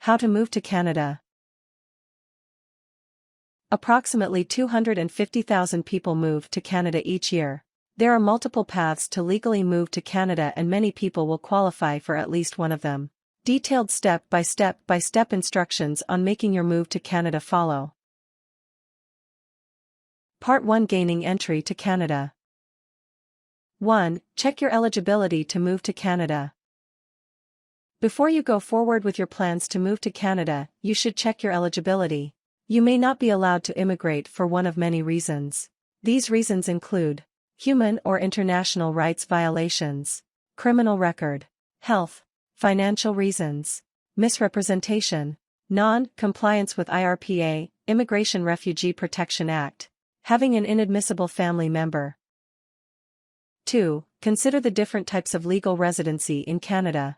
How to move to Canada. Approximately 250,000 people move to Canada each year. There are multiple paths to legally move to Canada and many people will qualify for at least one of them. Detailed step-by-step instructions on making your move to Canada follow. Part 1. Gaining entry to Canada. 1. Check your eligibility to move to Canada. Before you go forward with your plans to move to Canada, you should check your eligibility. You may not be allowed to immigrate for one of many reasons. These reasons include human or international rights violations, criminal record, health, financial reasons, misrepresentation, non-compliance with IRPA, Immigration Refugee Protection Act, having an inadmissible family member. 2. Consider the different types of legal residency in Canada.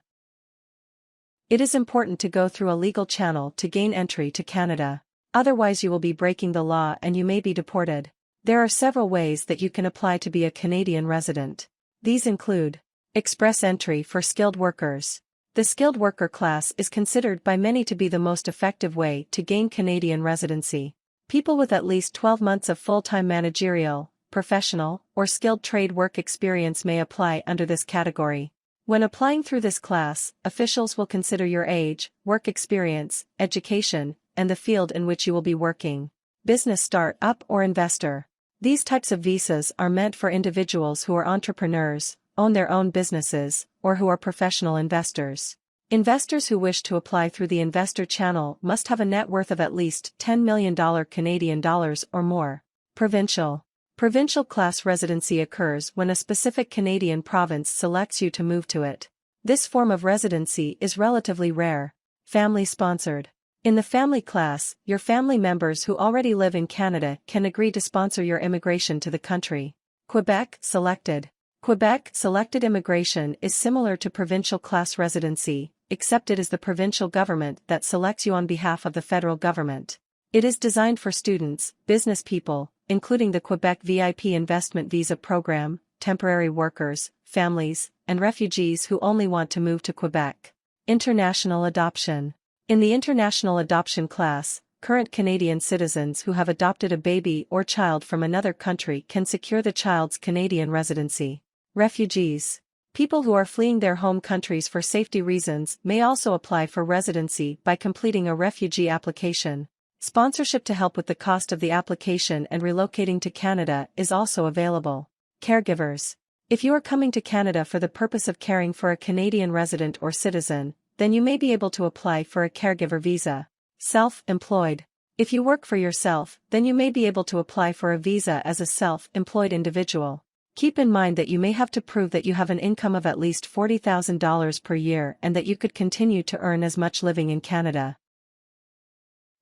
It is important to go through a legal channel to gain entry to Canada. Otherwise you will be breaking the law and you may be deported. There are several ways that you can apply to be a Canadian resident. These include express entry for skilled workers. The skilled worker class is considered by many to be the most effective way to gain Canadian residency. People with at least 12 months of full-time managerial, professional, or skilled trade work experience may apply under this category. When applying through this class, officials will consider your age, work experience, education, and the field in which you will be working. Business start-up or investor. These types of visas are meant for individuals who are entrepreneurs, own their own businesses, or who are professional investors. Investors who wish to apply through the investor channel must have a net worth of at least $10 million Canadian dollars or more. Provincial. Provincial class residency occurs when a specific Canadian province selects you to move to it. This form of residency is relatively rare. Family-sponsored. In the family class, your family members who already live in Canada can agree to sponsor your immigration to the country. Quebec selected. Quebec selected immigration is similar to provincial class residency, except it is the provincial government that selects you on behalf of the federal government. It is designed for students, business people, including the Quebec VIP Investment Visa Program, temporary workers, families, and refugees who only want to move to Quebec. International adoption. In the international adoption class, current Canadian citizens who have adopted a baby or child from another country can secure the child's Canadian residency. Refugees. People who are fleeing their home countries for safety reasons may also apply for residency by completing a refugee application. Sponsorship to help with the cost of the application and relocating to Canada is also available. Caregivers. If you are coming to Canada for the purpose of caring for a Canadian resident or citizen, then you may be able to apply for a caregiver visa. Self-employed. If you work for yourself, then you may be able to apply for a visa as a self-employed individual. Keep in mind that you may have to prove that you have an income of at least $40,000 per year and that you could continue to earn as much living in Canada.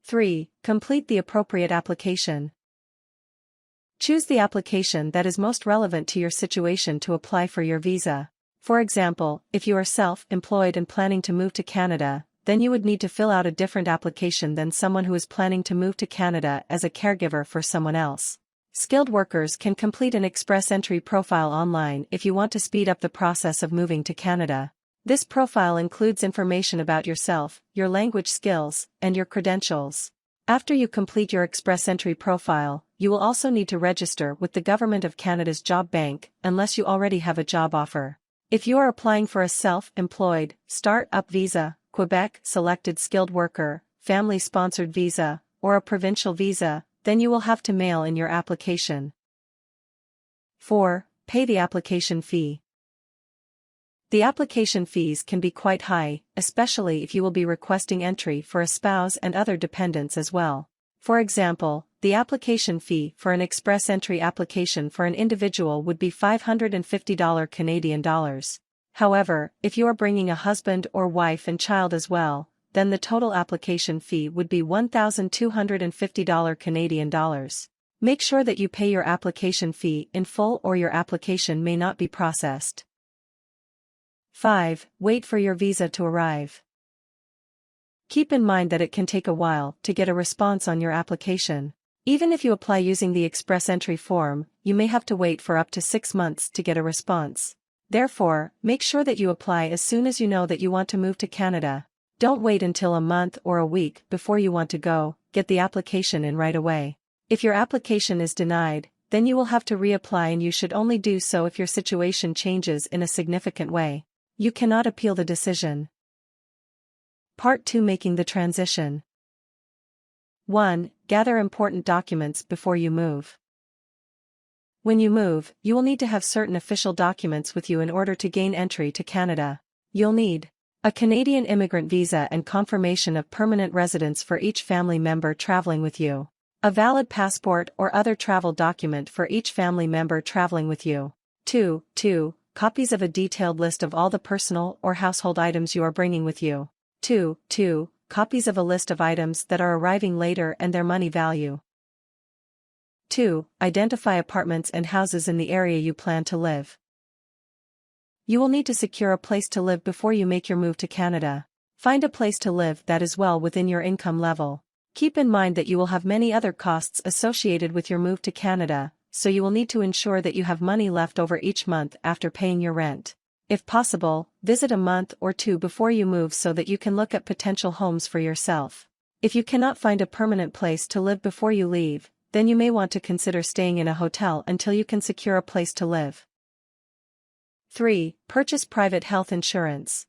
3. Complete the appropriate application. Choose the application that is most relevant to your situation to apply for your visa. For example, if you are self-employed and planning to move to Canada, then you would need to fill out a different application than someone who is planning to move to Canada as a caregiver for someone else. Skilled workers can complete an express entry profile online if you want to speed up the process of moving to Canada. This profile includes information about yourself, your language skills, and your credentials. After you complete your express entry profile, you will also need to register with the Government of Canada's Job Bank, unless you already have a job offer. If you are applying for a self-employed, start-up visa, Quebec selected skilled worker, family-sponsored visa, or a provincial visa, then you will have to mail in your application. 4. Pay the application fee. The application fees can be quite high, especially if you will be requesting entry for a spouse and other dependents as well. For example, the application fee for an express entry application for an individual would be $550 Canadian dollars. However, if you are bringing a husband or wife and child as well, then the total application fee would be $1,250 Canadian dollars. Make sure that you pay your application fee in full or your application may not be processed. 5. Wait for your visa to arrive. Keep in mind that it can take a while to get a response on your application. Even if you apply using the express entry form, you may have to wait for up to 6 months to get a response. Therefore, make sure that you apply as soon as you know that you want to move to Canada. Don't wait until a month or a week before you want to go, get the application in right away. If your application is denied, then you will have to reapply, and you should only do so if your situation changes in a significant way. You cannot appeal the decision. Part 2: Making the transition. 1. Gather important documents before you move. When you move, you will need to have certain official documents with you in order to gain entry to Canada. You'll need a Canadian immigrant visa and confirmation of permanent residence for each family member traveling with you. A valid passport or other travel document for each family member traveling with you. 2. Copies of a detailed list of all the personal or household items you are bringing with you. 2. Copies of a list of items that are arriving later and their money value. 2. Identify apartments and houses in the area you plan to live. You will need to secure a place to live before you make your move to Canada. Find a place to live that is well within your income level. Keep in mind that you will have many other costs associated with your move to Canada, so you will need to ensure that you have money left over each month after paying your rent. If possible, visit a month or two before you move so that you can look at potential homes for yourself. If you cannot find a permanent place to live before you leave, then you may want to consider staying in a hotel until you can secure a place to live. 3. Purchase private health insurance.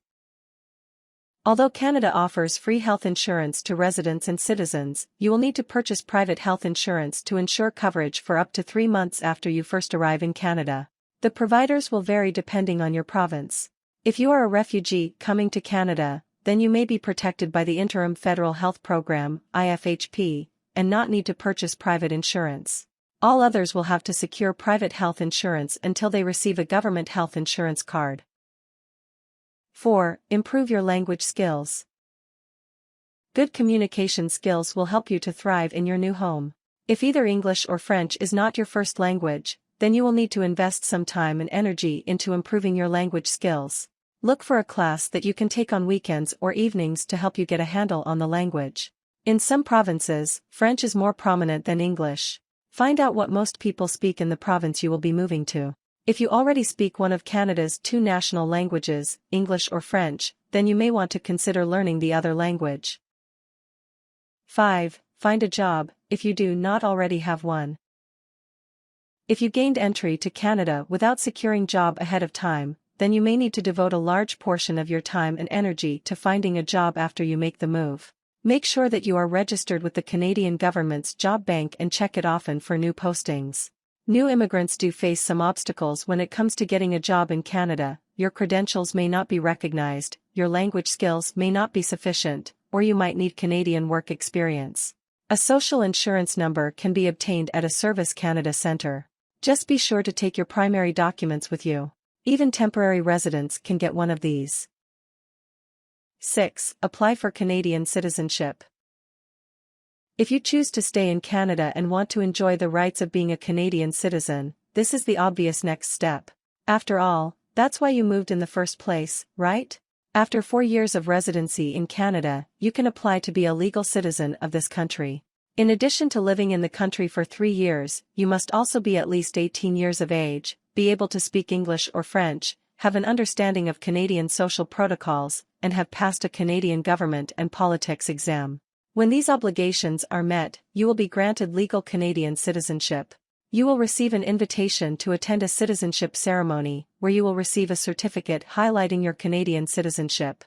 Although Canada offers free health insurance to residents and citizens, you will need to purchase private health insurance to ensure coverage for up to 3 months after you first arrive in Canada. The providers will vary depending on your province. If you are a refugee coming to Canada, then you may be protected by the Interim Federal Health Program, IFHP, and not need to purchase private insurance. All others will have to secure private health insurance until they receive a government health insurance card. 4. Improve your language skills. Good communication skills will help you to thrive in your new home. If either English or French is not your first language, then you will need to invest some time and energy into improving your language skills. Look for a class that you can take on weekends or evenings to help you get a handle on the language. In some provinces, French is more prominent than English. Find out what most people speak in the province you will be moving to. If you already speak one of Canada's 2 national languages, English or French, then you may want to consider learning the other language. 5. Find a job, if you do not already have one. If you gained entry to Canada without securing a job ahead of time, then you may need to devote a large portion of your time and energy to finding a job after you make the move. Make sure that you are registered with the Canadian government's job bank and check it often for new postings. New immigrants do face some obstacles when it comes to getting a job in Canada. Your credentials may not be recognized, your language skills may not be sufficient, or you might need Canadian work experience. A social insurance number can be obtained at a Service Canada Centre. Just be sure to take your primary documents with you. Even temporary residents can get one of these. 6. Apply for Canadian citizenship. If you choose to stay in Canada and want to enjoy the rights of being a Canadian citizen, this is the obvious next step. After all, that's why you moved in the first place, right? After 4 years of residency in Canada, you can apply to be a legal citizen of this country. In addition to living in the country for 3 years, you must also be at least 18 years of age, be able to speak English or French, have an understanding of Canadian social protocols, and have passed a Canadian government and politics exam. When these obligations are met, you will be granted legal Canadian citizenship. You will receive an invitation to attend a citizenship ceremony, where you will receive a certificate highlighting your Canadian citizenship.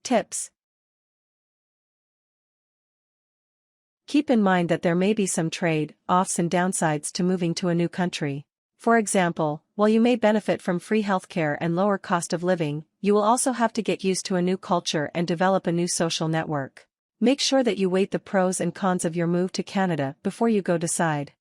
Tips. Keep in mind that there may be some trade-offs and downsides to moving to a new country. For example, while you may benefit from free healthcare and lower cost of living, you will also have to get used to a new culture and develop a new social network. Make sure that you weigh the pros and cons of your move to Canada before you go decide.